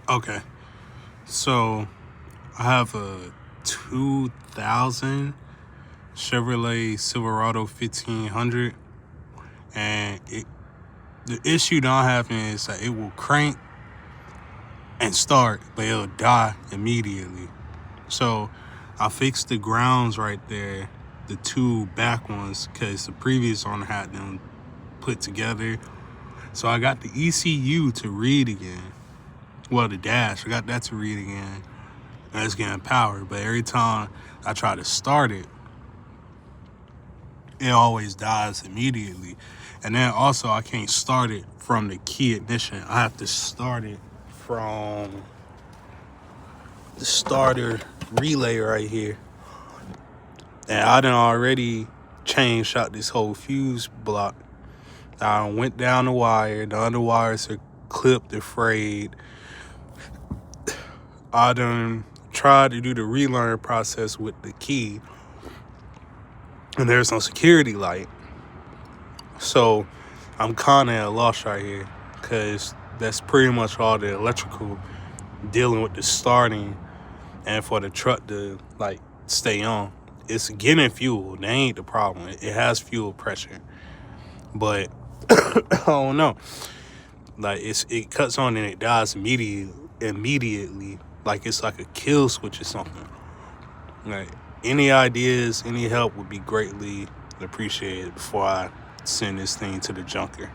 Okay, so I have a 2000 Chevrolet Silverado 1500, and the issue that I'm having is that it will crank and start, but it'll die immediately. So I fixed the grounds right there, the two back ones, because the previous owner had them put together. So I got the ECU to read again. Well, the dash, I got that to read again. And it's getting power, but every time I try to start it, it always dies immediately. And then also I can't start it from the key ignition. I have to start it from the starter relay right here. And I done already changed out this whole fuse block. I went down the wire. The other wires are clipped and frayed. I done tried to do the relearn process with the key, and there's no security light. So I'm kind of at a loss right here, because that's pretty much all the electrical dealing with the starting and for the truck to like stay on. It's getting fuel. That ain't the problem. It has fuel pressure, but I don't know. Like it cuts on and it dies immediately. Like it's like a kill switch or something. Like any ideas, any help would be greatly appreciated before I send this thing to the junker.